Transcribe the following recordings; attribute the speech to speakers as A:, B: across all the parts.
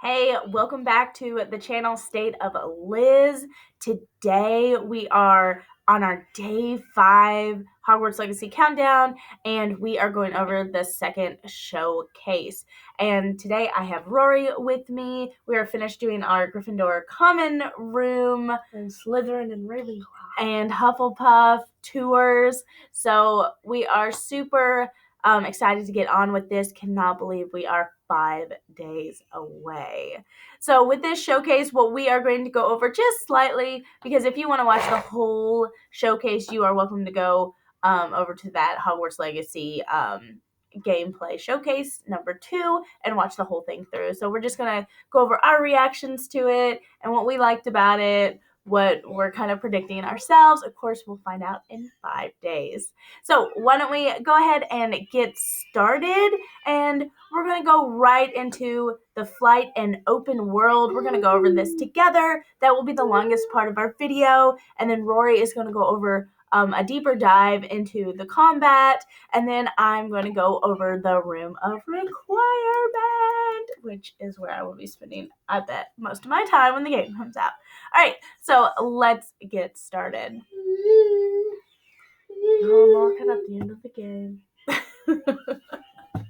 A: Hey, welcome back to the channel State of Liz. Today we are on our day 5 Hogwarts Legacy Countdown, and we are going over the second showcase. And today I have Rory with me. We are finished doing our Gryffindor Common Room,
B: and Slytherin and Ravenclaw,
A: and Hufflepuff tours. So we are super excited to get on with this. Cannot believe we are 5 days away. So with this showcase, what we are going to go over just slightly, because if you want to watch the whole showcase, you are welcome to go over to that Hogwarts Legacy gameplay showcase number 2 and watch the whole thing through. So we're just going to go over our reactions to it and what we liked about it, what we're kind of predicting ourselves. Of course, we'll find out in 5 days. So why don't we go ahead and get started, and we're going to go right into the flight and open world. We're going to go over this together. That will be the longest part of our video, and then Rory is going to go over a deeper dive into the combat, and then I'm going to go over the Room of Requirement, which is where I will be spending, I bet, most of my time when the game comes out. All right, so let's get started.
B: You're marking at the end of the game.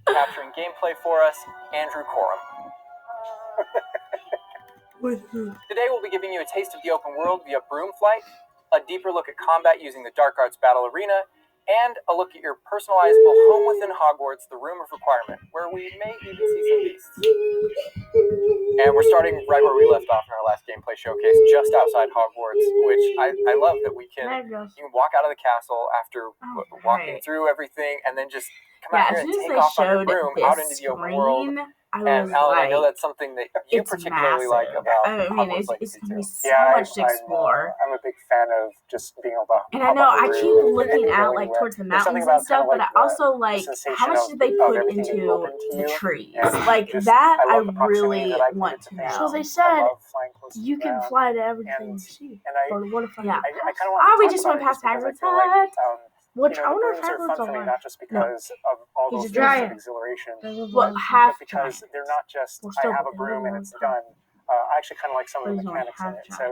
C: Capturing gameplay for us, Andrew Corum. Today we'll be giving you a taste of the open world via broom flight, a deeper look at combat using the Dark Arts Battle Arena, and a look at your personalizable home within Hogwarts, the Room of Requirement, where we may even see some beasts. And we're starting right where we left off in our last gameplay showcase, just outside Hogwarts, which I love that you can walk out of the castle after walking through everything, and then just come out here and take off on your broom out into the open world. And Alan, I know that's something that you particularly like about Hogwarts Legacy.
A: It's going to be so much to explore.
D: I'm a big fan of just being able to.
A: And I know I keep looking out like towards the mountains and stuff, but I also like how much did they put into the trees? Like that, I really want to know.
B: So they said you can fly to everything you see. Or to what if
A: Yeah.
D: We
A: just went past Hagrid's hut.
B: Which I wonder if Hagrid's
D: fun for me,
B: alive.
D: not just because of all
B: He's
D: those
B: a
D: things
B: giant.
D: of exhilaration,
A: Well, half
D: but because they're not just
B: Well,
D: I
B: still,
D: have a broom and it's done. I actually kind of like some of the
A: He's only
D: mechanics in
A: half
D: it. So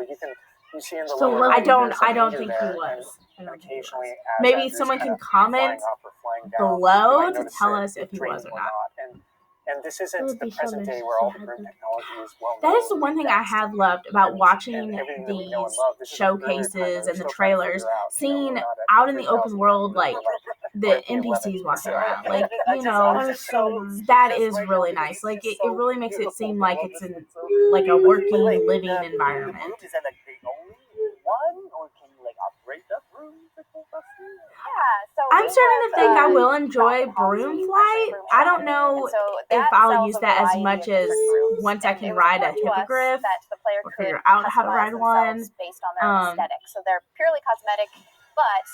D: you see in the
B: Still
D: lower
B: living.
D: right,
A: I don't
D: there's a
A: think
D: meter
A: he
D: there,
A: was.
D: and occasionally as
A: Maybe
D: Andrew's
A: someone
D: kind
A: can
D: of
A: comment
D: flying up or flying down,
A: below
D: you might
A: to
D: notice
A: tell
D: that
A: us if he was or
D: draining
A: not.
D: And this isn't
B: It would
D: the
B: be so
D: present
B: nice
D: day
B: to
D: where all
B: see
D: the broom
B: Hagrid.
D: technology is well
A: That is the
D: known
A: one thing
D: and
A: I have loved about
D: and
A: watching
D: everything that we know and
A: these
D: love. This is an earlier time where
A: showcases
D: we're
A: and the
D: still trying to
A: trailers,
D: figure out,
A: seeing
D: we're not at
A: out in the
D: 3000
A: open world, like the NPCs walking around, like, you know,
B: That is so nice.
A: that is really nice. Like it really makes it seem like it's in like a working, living environment.
C: Is that like the only one, or can you like operate that broom?
A: I'm starting to think I will enjoy broom flight. I don't know if I'll use that as much as once I can ride a hippogriff or figure out how to ride one.
E: Based on their aesthetic. So they're purely cosmetic, but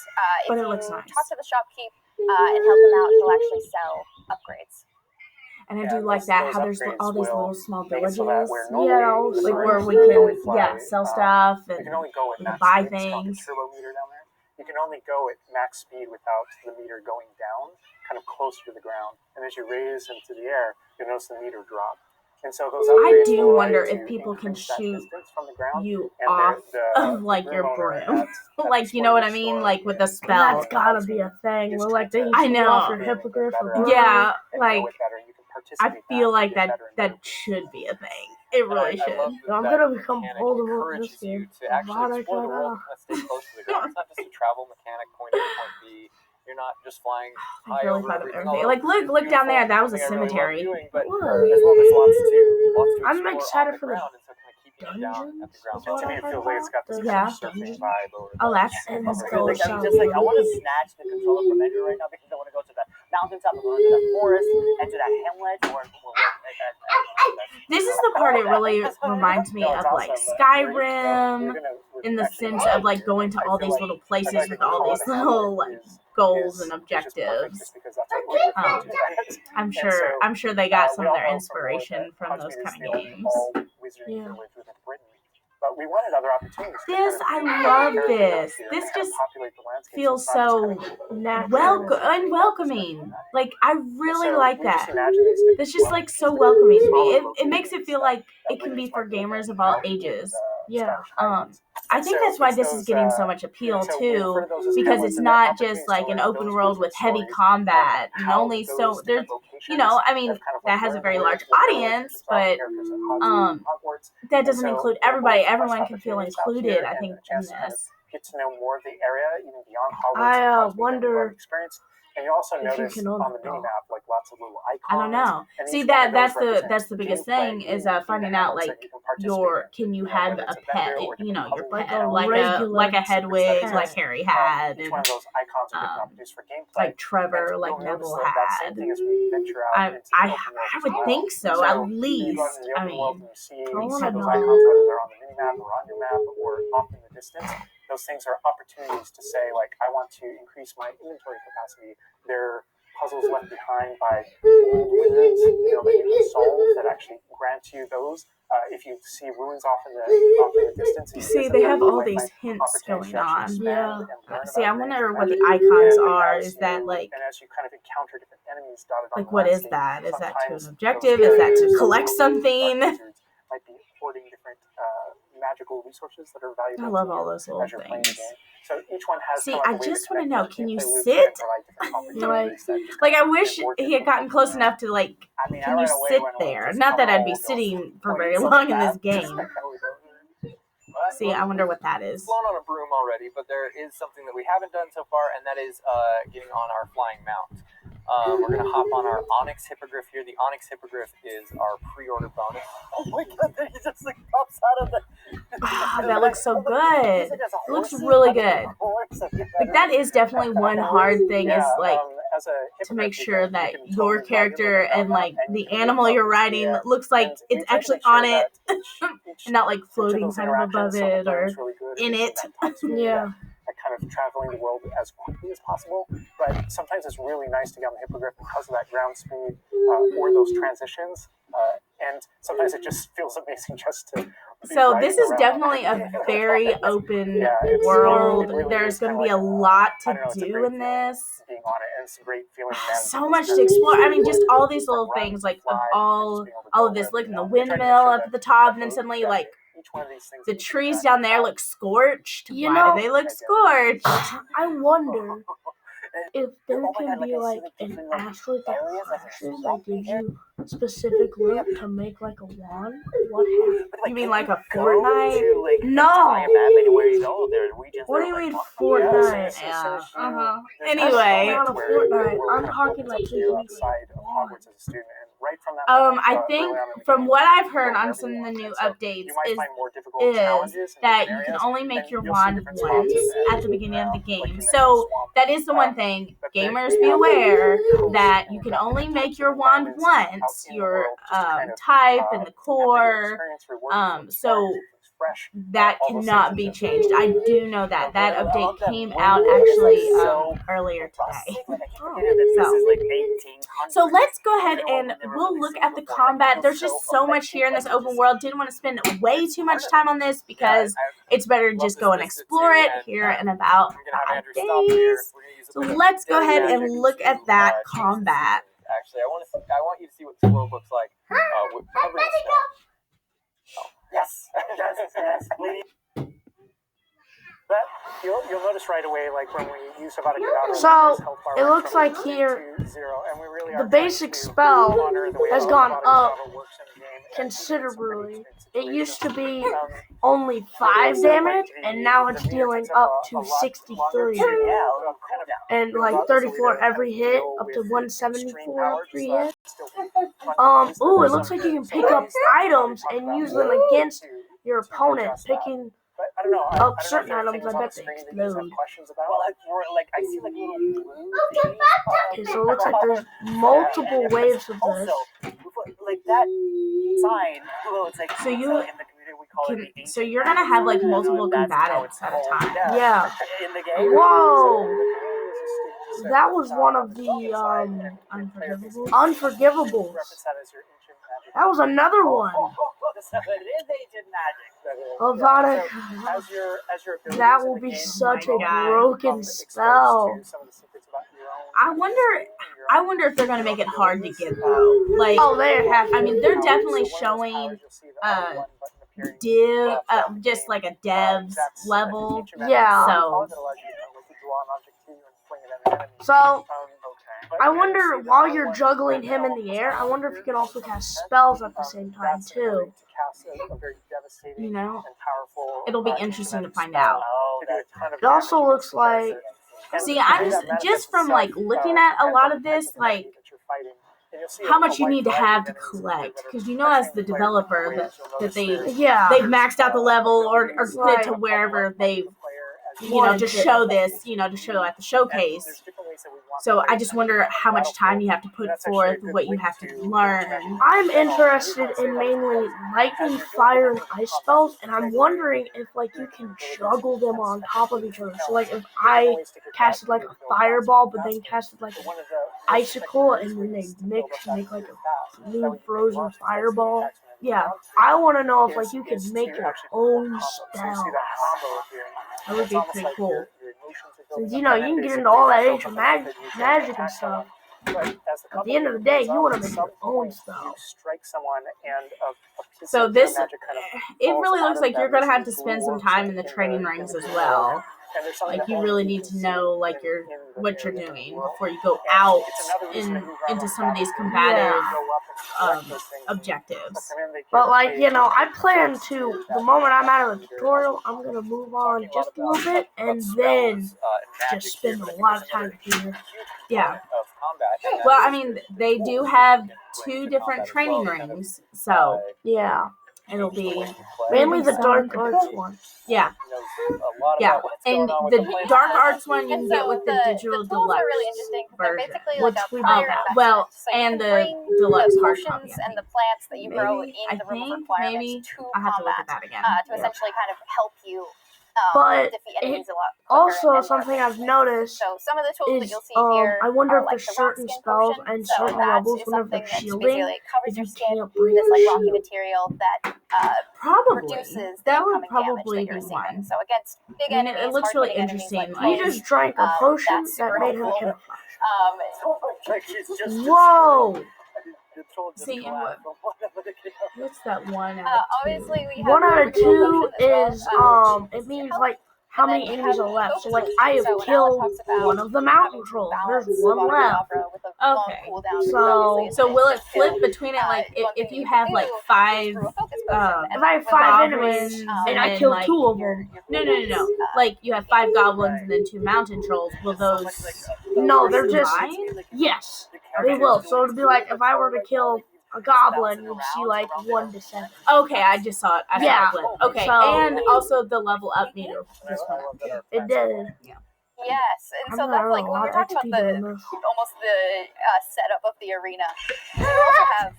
E: if
A: it
E: you
A: looks nice.
E: talk to the shopkeep and help them out, he'll actually sell upgrades.
A: And I do like that, how there's all these little small villages, like
B: Yeah,
A: where we can sell stuff and
D: we can only go at
A: we can
D: max
A: buy
D: speed. It's called the
A: things.
D: turbo meter down there. You can only go at max speed without the meter going down, kind of closer to the ground. And as you raise into the air, you'll notice the meter drop. And so those
A: I
D: upgrades
A: do
D: will
A: wonder
D: allow you
A: if
D: to
A: people can
D: increase that
A: shoot
D: distance from the ground,
A: you
D: and
A: off of
D: the
A: like your
D: owner
A: broom.
D: at
A: Like,
D: the
A: you know what I
D: sporting
A: mean?
D: store
A: Like with a
D: and
A: spell.
B: That's gotta be a thing.
D: is
B: Where like
D: trying
B: they
D: to
A: I
B: shoot
A: know.
B: off your hippogriff or
D: better
A: Yeah,
D: and
A: like
D: know it better. You can
A: I
D: participate
A: feel
D: that
A: like
D: and get
A: that
D: better and better.
A: should be a thing. It really
C: I
A: should.
C: love that
B: I'm
C: that
B: gonna become
C: mechanic
B: Voldemort in this
C: encourages you
B: game.
C: to actually explore the world
B: Vada-Gada.
C: and stay close to the ground. It's not just a travel mechanic, point A to point B. You're not just flying
A: I
C: high
A: really
C: over
A: thought of
C: everything.
A: everything.
C: Although
A: Like look
C: it's
A: down there.
C: beautiful,
A: That was a
C: something I really love
A: cemetery.
C: doing, but
B: What?
C: as well, there's lots to
B: I'm
C: explore
B: excited
C: on the
B: for the
C: ground, and so kind of keeping you down at the
B: dungeons.
C: ground
D: To me, it feels like it's got this
A: Yeah.
D: kind of surfing vibe over
A: Oh,
D: the
A: that's
B: And
A: that's
B: his
A: cool.
B: gold shot.
C: just like I want to snatch the controller from Andrew right now because I want to go to the mountaintop, I want to go to the forest, and to that hamlet, or
A: This is the part it really reminds me of like Skyrim, in the sense of like going to all these little places with all these little like goals and objectives. I'm sure they got some of their inspiration from those kind of games.
B: Yeah.
D: But we wanted other opportunities.
A: I love this. This just feels so welcoming. Like, I really like that. It's just like so welcoming to me. It makes it feel like it can be for gamers of all ages.
B: Yeah.
A: I think that's why this is getting so much appeal too, because it's not just like an open world with heavy combat and only so there's, I mean, that has a very large audience, but that doesn't include everybody. Everyone can feel included, I think, in this.
D: Get to know more of the area, even beyond Hogwarts.
B: I wonder
D: experience. And you also
B: if
D: notice
B: you can
D: on the mini map like lots of little icons.
A: I don't know. See, that's the biggest thing is finding out like can you have a pet, your pet, like a Hedwig, like Harry had, and like Trevor, like Neville had. I would think so, at least. I mean,
D: I want to know those icons, whether they're on the mini map or on your map or off in the distance. Those things are opportunities to say, like, I want to increase my inventory capacity. They're puzzles left behind by old wizards, that you can solve that actually grant you those. If you see ruins off in the distance.
A: You see, they have all these hints going on. Yeah. See, I wonder what the icons are. Is that like,
D: and as you kind of encounter different enemies dotted on
A: like, what is that? Is that to an objective? Is that to collect something?
D: Might be hoarding different magical resources that are valuable.
A: I love all those little things.
D: So each one has.
A: See, I just want to know, can you sit? Like, I wish he had gotten close enough to like, can you sit there? Not that I'd be sitting for very long in this game. See, I wonder what that is.
C: Flown on a broom already, but there is something that we haven't done so far, and that is getting on our flying mount. We're going to hop on our Onyx Hippogriff here. The Onyx Hippogriff is our pre-order bonus. Oh my god, he just like pops out of the...
A: that looks so good. It looks really good. Like, that is definitely one hard thing is like to make sure that your character and like the animal you're riding looks like it's actually on it and not like floating kind of above it or in it.
B: Yeah.
D: Kind of traveling the world as quickly as possible, but sometimes it's really nice to get on the Hippogriff because of that ground speed or those transitions, and sometimes it just feels amazing just to.
A: So this is definitely a very open world. There's going to be a lot to do in this.
D: Being on it, and it's a great feeling.
A: So much to explore. I mean, just all these little things, like of all of this. Look, in the windmill up at the top, and then suddenly like. The trees down there look scorched. Why do they look scorched?
B: I wonder if there can be like an asteroid that crashes that gives you specific loot to make like a wand. What happened?
A: You mean like a Fortnite?
B: No. What do you mean Fortnite?
A: Yeah. Anyway.
B: I'm not a Fortnite. I'm talking like
D: outside of Hogwarts as a student. Right from that
A: I think from what I've heard on some of the new updates is that you can only make your wand once at the beginning of the game. So that is the one thing. Gamers, be aware that you can only make your wand once. Your type and the core. So that cannot be changed. I do know that. That update came out actually earlier today. So let's go ahead and we'll look at the combat. There's just so much here in this open world. Didn't want to spend way too much time on this because it's better to just go and explore it here in about 5 days. So let's go ahead and look at that combat.
C: Actually, I want you to see what this world looks like. Covered in snow.
D: Yes. But you'll notice right away, like when we use Avada Kedavra.
B: So it looks like here the basic spell has gone up considerably. It used to be only 5 damage, and now it's dealing up to 63. And like 34 every hit, up to 174 every hit. Ooh, it looks like you can pick up items and use them against your opponent, picking up certain items. I bet they explode.
C: I see like little blue.
B: Okay, so it looks like there's multiple waves of this.
C: Like that sign. Well, it's like
A: so you. So you're gonna have like multiple combatants at a time.
B: Yeah. Whoa. That was one of the unforgivables. That was another one. Avada.
D: As your abilities
B: That
D: in
B: will
D: the
B: be
D: game
B: such a
A: God.
B: broken
D: exposed
B: spell.
D: to some of the secrets about your own.
A: I wonder if they're gonna make it hard to get though. Like,
B: Oh, they have to.
A: I mean, they're definitely
D: So one of those
A: showing
D: powers, you'll see the R1 button appearing
A: just like a dev's
D: that's a
A: level.
D: feature magic
B: Yeah.
D: power
A: So
D: that allows you to kind of like draw an object to you and fling it at an enemy.
B: So,
D: But
B: I
D: then
B: wonder,
D: you see the
B: while
D: R1
B: you're juggling him in the air, I wonder if you can also cast spells at the same time,
D: that's an ability
B: too.
D: to cast a very devastating
A: You know,
D: and powerful.
A: it'll be interesting to find out.
B: It also looks like...
A: See, I'm just from like looking at a lot of this, like how much you need to have to collect, because you know, as the developer, that they've maxed out the level or put it to wherever they, to show this, to show at the showcase. So I just wonder how much time you have to put forth, what you have to learn.
B: I'm interested in mainly lightning, fire, and ice spells, and I'm wondering if, like, you can juggle them on top of each other. So, like, if I casted, like, a fireball, but then casted, like, an icicle, and then they mix and make, like, a blue frozen fireball.
A: Yeah,
B: I want to know if, like, you can make your own spell.
A: that would be pretty cool.
B: Since, you can get into all that ancient magic and stuff. At the end of the day, you want to make your own spell.
A: So this, it really looks like you're going to have to spend some time in the training rings as well. Like, you really need to know, like, what you're doing before you go out into some of these combative objectives.
B: But, like, I plan to, the moment I'm out of the tutorial, I'm going to move on just a little bit, and then just spend a lot of time here.
A: Yeah. Well, I mean, they do have 2 different training rings, so
B: yeah,
A: it'll be
B: mainly the dark arts one.
A: Yeah. Yeah, and the dark arts one you can get with the digital
E: the tools
A: deluxe
E: are really interesting because they're
A: version.
E: basically like a
B: Which
E: prior
B: we
E: investment.
A: Well,
E: So you
A: and
E: can
A: the
E: bring
A: deluxe
E: the
A: hard
E: potions
A: copy, I
E: and the plants that you grow
A: Maybe,
E: in the room of
A: maybe
E: requirements to
A: I have to look at
E: combat
A: that again.
E: to essentially kind of help you
B: But
E: defeat enemies a lot quicker.
B: Also,
E: and
B: something
E: more
B: I've noticed
E: so some of the tools that
B: is,
E: you'll see here
B: I wonder
E: are
B: if
E: like
B: there's
E: the
B: certain
E: rock skin
B: spells
E: potion.
B: and
E: So
B: certain
E: that
B: levels
E: is
B: whenever
E: something
B: they're
E: that
B: shielding,
E: basically covers
B: if
E: your
B: you
E: skin
B: can't
E: with
B: break
E: this
B: the
E: like rocky
B: shield.
E: material that
A: Probably.
E: reduces the
A: That would
E: incoming damage that
A: probably
E: you're
A: be
E: receiving.
A: one.
E: So against big
A: I mean,
E: enemies,
A: it looks really
E: hard-hitting enemies
A: interesting.
E: like
B: He
A: Like,
B: just drank a potion
E: that's
B: that
E: super
B: made him
E: helpful.
B: camouflage. Whoa!
A: see, what's that one out of 2?
E: Obviously, we have
B: 1 out of 2
E: as
B: is,
E: well,
B: it means, like, how
E: and then
B: many
E: we
B: enemies
E: have
B: are left. So, like,
E: focus.
B: I have
E: So when
B: killed
E: Alan talks about
B: one of the mountain
E: having to
B: trolls.
E: balance
B: There's one
E: Avada
B: left.
E: Kedavra with a long
A: Okay.
E: cooldown, because
B: So-
E: obviously it's
A: So
E: an
A: will it
E: instant
A: flip
E: kill.
A: between it, like,
E: One
A: if
E: thing
A: you
E: can
A: have,
E: do
A: like,
E: is
A: 5
E: through a focus potion,
B: If I have 5
A: goblins,
B: enemies,
A: and
B: and I
A: then,
B: kill
A: like,
B: 2 of
E: your
B: them.
A: No. Like, you have 5 goblins and then 2 mountain trolls. Will those
B: No, they're just...
A: combine?
B: Yes, they will. So it'd be like if I were to kill a goblin, you'd see, like, 1 to 7.
A: Okay, I just saw it. I
B: Yeah,
A: saw it flip. Okay,
B: so-
A: and also the level up meter just went up too.
B: It did.
E: Yes, and so that's like when we're talking about almost the setup of the arena. We also have and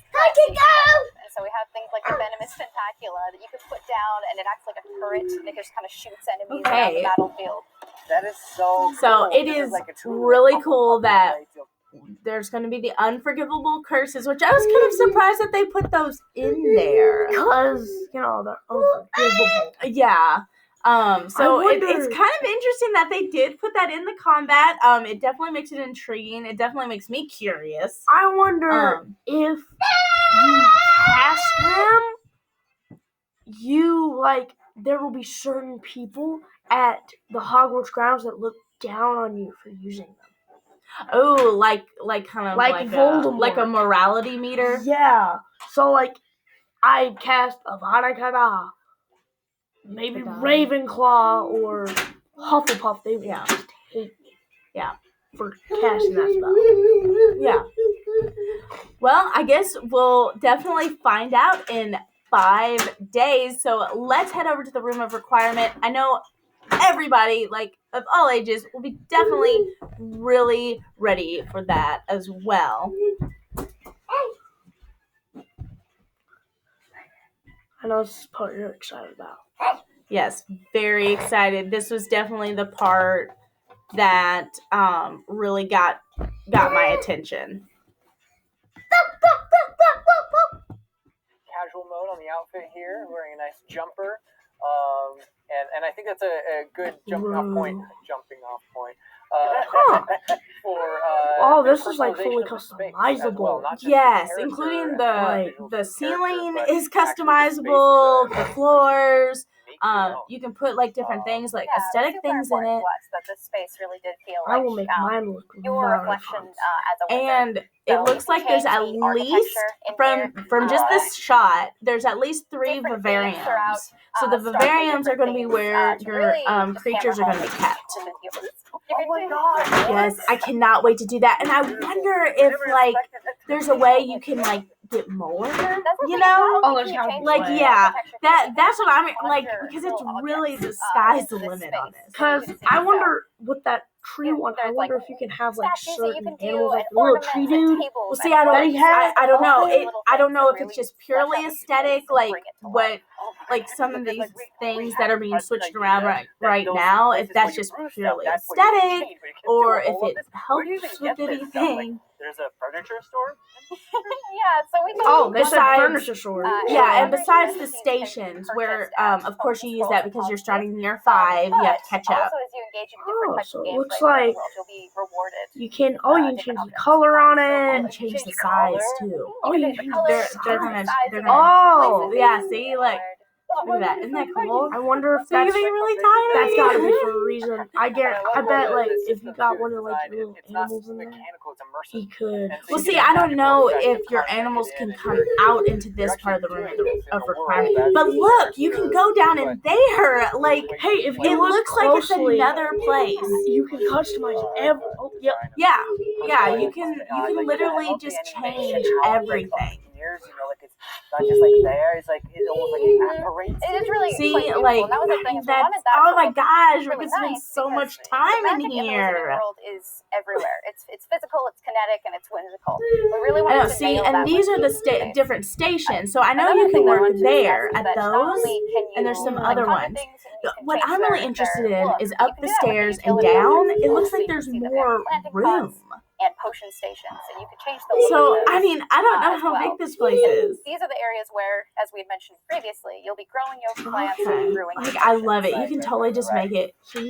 E: so we have things like the venomous tentacula that you can put down, and it acts like a turret that just kind of shoots enemies around the battlefield.
D: That is so.
A: So
D: cool.
A: it
D: This
A: is
D: like a tool
A: really
D: that
A: cool that there's going to be the unforgivable curses, which I was kind of surprised that they put those in there.
B: Because, they're unforgivable.
A: Yeah. So
B: wonder-
A: it's kind of interesting that they did put that in the combat. It definitely makes it intriguing. It definitely makes me curious.
B: I wonder if you cast them, there will be certain people at the Hogwarts grounds that look down on you for using them.
A: Oh, like kind of
B: Like Voldemort.
A: like a morality meter.
B: Yeah. So, like, I cast Avada Kedavra. Maybe Ravenclaw or Hufflepuff. They will just hate me.
A: Yeah.
B: For casting that spell.
A: Yeah. Well, I guess we'll definitely find out in 5 days. So let's head over to the room of requirement. I know everybody, like, of all ages, will be definitely really ready for that as well.
B: I know this is the part you're excited about.
A: Yes, very excited. This was definitely the part that really got my attention.
D: Casual mode on the
C: outfit here, wearing a nice jumper. And I think that's a good jumping off point. For
B: this is like fully
C: customizable.
B: customizable.
A: Yes, including the ceiling is customizable, the floors. You can put like different things, like aesthetic things in it.
E: That this space really did feel
B: I
E: like
B: will make mine look
E: your
B: very
E: reflection
B: fun.
E: as a wizard.
A: And it looks like there's at least from just this shot, there's at least 3 vivariums. So the vivariums are going to be where your creatures are going to be kept.
E: Oh my god!
A: Yes, I cannot wait to do that. And I wonder if like there's a way you can like get more, you know?
B: Oh, there's gotta be
A: Like
B: way.
A: yeah, that's what I'm like, because it's really the sky's the limit on this.
B: Because I wonder with that tree one, I wonder if you can have like certain animals, like the little tree dude.
A: Well, see, I don't know. I don't know if it's just purely aesthetic, like what, like some of these things that are being switched around right now. If that's just purely aesthetic, or if it helps with anything.
D: There's a furniture store.
E: Yeah, so we
B: Oh, they said
A: Besides-
B: furniture store.
A: Yeah, and besides the stations, where of course you use that because you're starting year 5, you have to catch up.
E: Also, as you engage in different types
B: So
E: of
B: it
E: games
B: looks
E: like
B: like
E: you'll be rewarded.
B: you can. Oh, you can change the color on it.
A: And change the size too.
B: Oh, you can
A: They're gonna.
B: Oh,
A: Yeah, see, like, look at that. Isn't that cool?
B: I wonder if
A: So you're
B: that's
A: being really tiny.
B: that's gotta be for a reason. I bet like if you got one of like your little animals in there, he could.
A: Well, see, I don't know if your animals can come out into this part of the room of requirement. But look, you can go down in there. Like,
B: Hey, if you
A: it
B: look
A: looks like it's
B: closely,
A: another place.
B: you can customize every. Oh, yep.
A: Yeah, you can literally just change everything.
C: Years, like it's not just like there. It's like it almost like it evaporates.
E: It is really
A: See,
E: quite beautiful.
A: like,
E: And that was the thing. Is we
A: that's,
E: wanted that
A: oh
E: to
A: my
E: look
A: gosh, we're
E: really
A: gonna spend
E: nice
A: so
E: because
A: much
E: the
A: time in
E: magic in the Wizarding
A: here.
E: world is everywhere. It's physical, it's kinetic, and it's whimsical. We really
A: I
E: wanted
A: know,
E: to
A: see,
E: nail
A: and
E: that
A: these are the
E: space.
A: different stations. So I know
E: Another
A: you
E: thing
A: can
E: I
A: work
E: wanted to
A: there
E: discuss is
A: at
E: that not
A: those,
E: only can you,
A: and there's some
E: like,
A: other ones.
E: conjure things and you can
A: What
E: change
A: I'm really
E: their
A: interested in
E: look,
A: is
E: you
A: up
E: can
A: the
E: do that with
A: stairs and
E: utility
A: down.
E: items.
A: It looks
E: So
A: like
E: you can
A: there's
E: see the
A: more
E: planting
A: room.
E: pots and potion stations, and you could change the look
A: So,
E: of those.
A: I mean, I don't know
E: as
A: how
E: well.
A: big this place is.
E: These are the areas where, as we had mentioned previously, you'll be growing your plants
A: Okay.
E: and brewing.
A: Like, I love it. You can totally just make it
E: So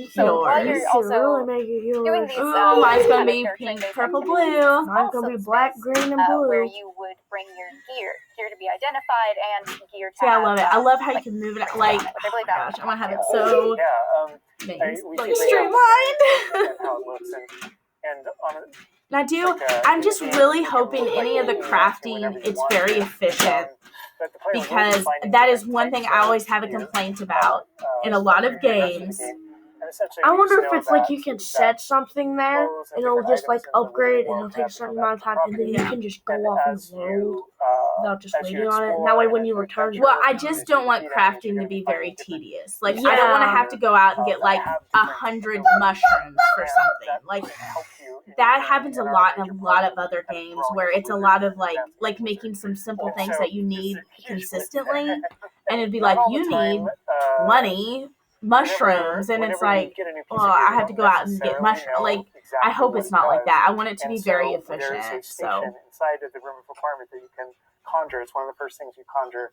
E: while
A: yours.
E: you're also
B: really make it
E: doing
B: yours.
E: these,
A: Ooh, mine's gonna
E: kind of
A: be
E: nurturing
A: pink,
E: based
A: purple,
E: activities,
A: blue.
B: Mine's gonna be black, green, and
E: where
B: blue.
E: you would bring your gear to be identified and gear to
A: See, I love it. I
E: have,
A: love how you can move it. Like,
E: which I
A: oh
E: believe
A: my
E: that
A: gosh, I'm gonna have it
E: was
A: so
D: Yeah, we
A: like
D: should
A: streamlined.
D: and how it looks and on
A: And I do. I'm just really hoping any of the crafting it's very efficient, because that is one thing I always have a complaint about in a lot of games.
B: I wonder if it's like you can set something there, and it'll just like upgrade, and it'll take a certain amount of time, and then you can just go off in the world without just waiting on it. And that way, when you return,
A: Well, I just don't want crafting to be very tedious. Like, I don't want to have to go out and get like 100 mushrooms for something. Like, that happens a lot in a lot of other games where it's a lot of like making some simple things that you need consistently, and it'd be like, you need 20 mushrooms, and it's like, well, I have to go out and get mushrooms. Like, I hope it's not like that. I want it to be very efficient. So
D: inside of the room of requirement that you can conjure. It's one of the first things you conjure,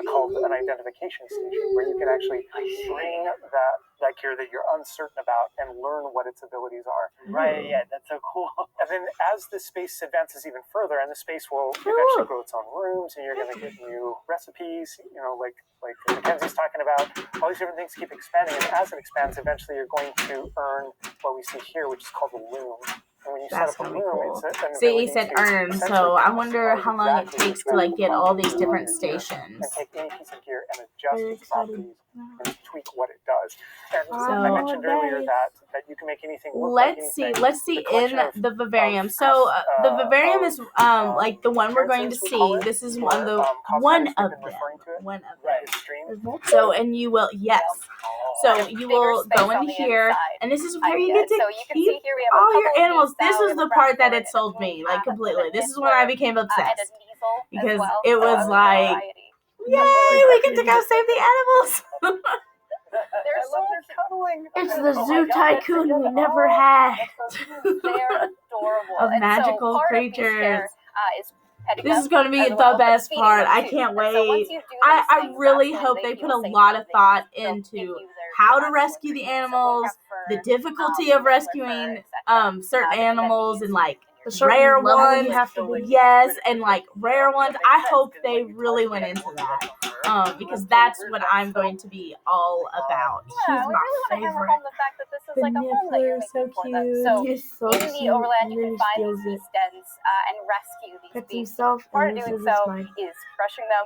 D: called an identification station, where you can actually bring that gear that you're uncertain about and learn what its abilities are.
C: Right, yeah, that's so cool.
D: And then as the space advances even further, and the space will eventually grow its own rooms, and you're going to get new recipes, like Mackenzie's talking about, all these different things keep expanding, and as it expands, eventually you're going to earn what we see here, which is called a loom. And when you
A: that's
D: set up a
A: gonna be
D: loom,
A: cool.
D: it's an
A: See, he
D: ability
A: said
D: to
A: earn,
D: essentially
A: so I wonder
D: customize
A: how long it
D: exactly
A: takes to like get all these different
D: your gear
A: stations.
D: and take any piece of gear and adjust
B: Very
D: its
B: exciting.
D: properties and tweak what it does. And
A: So-
D: I mentioned earlier that you can make anything look like
A: Let's see.
D: anything.
A: Let's see
D: The collection
A: in
D: of-
A: the vivarium. So the vivarium is like the one we're going to
D: appearances, we call
A: see.
D: it,
A: This is
D: or,
A: one of them.
D: cosmetics, we've been referring to it.
A: One of
D: Right,
A: them.
D: stream.
A: So, and you will, yes. So you will go
E: Bigger
A: into
E: space on the
A: here,
E: inside.
A: and this is where you
E: idea.
A: get to
E: So you can
A: keep
E: see here we have a
A: all your
E: couple of
A: animals.
E: these
A: This
E: style
A: is the
E: in
A: part that
E: front
A: it sold me, like completely. This is
E: with
A: when I became
E: and
A: obsessed.
E: a diesel as
A: Because
E: well,
A: it
E: so
A: was
E: a
A: like,
E: variety.
A: yay, we get to go save the animals.
E: They're so
D: cuddling.
B: It's the zoo tycoon we never had.
E: They're adorable.
A: Of
E: And
A: magical
E: so part of these
A: creatures.
E: care, is petting
A: This
E: them
A: is going to be
E: as
A: the
E: well, but
A: best
E: feeding
A: part.
E: them
A: I
E: too.
A: can't
E: And so once
A: wait.
E: you do
A: I
E: those things,
A: really
E: that's when
A: hope they
E: they
A: put
E: feel
A: a
E: safe
A: lot
E: enough.
A: of thought
E: They'll give
A: into
E: you their
A: how to
E: actual
A: rescue the
E: ingredients. So look
A: animals,
E: out for
A: the difficulty of
E: regular
A: rescuing
E: fur, etc.
A: certain
E: That can then be
A: animals
E: used
A: and like
B: A certain
A: rare
B: level
A: ones.
B: you have to be.
A: Yes, and like rare ones. I hope they really went into that. Because that's what I'm going to be all about.
E: Yeah, we really want to hammer home the fact that this is like a home that you're making for them. So
B: He's so
E: in the
B: cute,
E: overland,
B: and
E: you
B: then
E: can
B: he
E: find
B: steals
E: these
B: it.
E: beast dens and rescue these
B: Pets
E: beasts.
B: himself,
E: Part
B: and
E: of
B: he
E: doing
B: says it's
E: so
B: mine.
E: is brushing them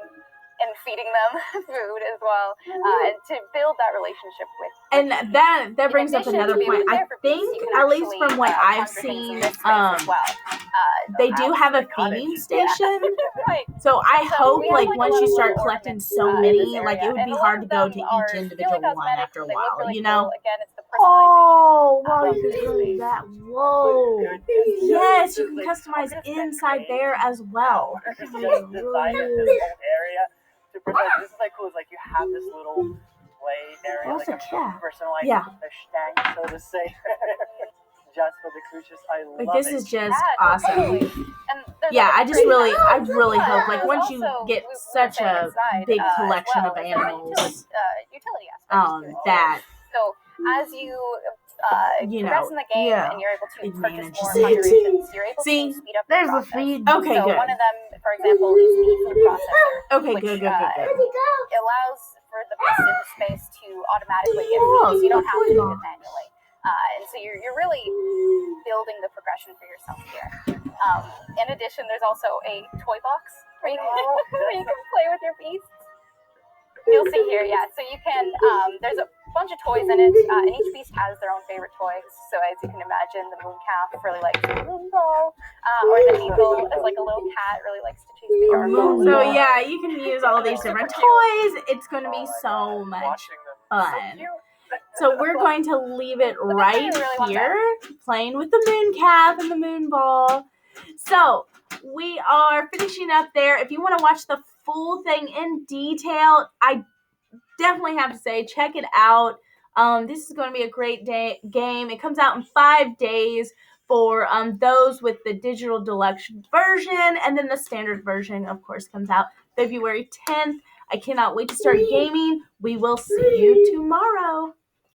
E: and feeding them food as well, and to build that relationship with.
A: And that brings up
E: addition
A: another
E: to being
A: point.
E: there
A: I
E: for beasts,
A: think,
E: you can
A: at least
E: actually,
A: from what I've
E: conjure things in
A: seen,
E: this space as well.
A: they do have a
E: Cottage.
A: feeding station.
E: Right.
A: So I
E: So
A: hope
E: we have,
A: like
E: like, a
A: once
E: lot
A: you
E: of
A: start
E: little
A: collecting
E: ornaments,
A: so
E: in
A: many,
E: this
A: like it
E: area,
A: would
E: and
A: be
E: a lot
A: hard
E: of
A: to go
E: them
A: to
E: are
A: each
E: purely
A: individual one
E: cosmetic,
A: after a
E: they look
A: while,
E: really
A: you know?
E: cool. Again, it's the personalization.
B: Oh, wow, you can
E: These
B: do that. Whoa.
A: Yes, you can customize inside there as well.
D: Design this whole area to personalize. This is like cool. It's like you have this little play area,
B: That's
D: like
B: a cat.
D: personalized
A: Yeah.
D: fish tank, so to say, just for the creatures. I
A: Like
D: love
A: this
D: it.
A: is just
E: Yeah,
A: awesome.
E: totally. And there's
A: Yeah,
E: other
A: I just
E: great
A: really,
E: facts.
A: I really hope like
E: There's
A: once you
E: also,
A: get
E: we were
A: such
E: saying
A: a
E: inside,
A: big
E: as
A: collection
E: well,
A: of
E: is there are
A: animals,
E: utility aspects to it.
A: that
E: So as you
A: you
E: progress
A: know,
E: in the game
B: yeah,
E: and you're able to
A: it
E: purchase
A: manages
E: more
A: it.
E: conjugations, you're able
A: See?
E: to speed up
B: There's
E: the
B: the
E: process.
B: feed.
A: Okay,
E: So
A: good.
E: one of them, for example, is the food processor.
A: Okay,
E: which,
A: good.
E: It allows for the beast in the space to automatically get
A: Oh,
E: feeds. You don't have to do
B: toy
E: it manually. And so you're really building the progression for yourself here. In addition, there's also a toy box where you can play with your beasts. You'll see here, yeah. So you can, there's a bunch of toys in it, and each beast has their own favorite toys. So as you can imagine, the moon calf really likes the moon ball, or the eagle is like a little cat, really likes to chase the yard ball.
A: So yeah, you can use all these different toys. It's going to be so much
D: Watching them.
A: fun. So we're going to leave it right here, playing with the moon calf and the moon ball. So we are finishing up there. If you want to watch the full thing in detail, I definitely have to say, check it out. This is going to be a great game. It comes out in 5 days for those with the digital deluxe version, and then the standard version, of course, comes out February 10th. I cannot wait to start gaming. We will see you tomorrow.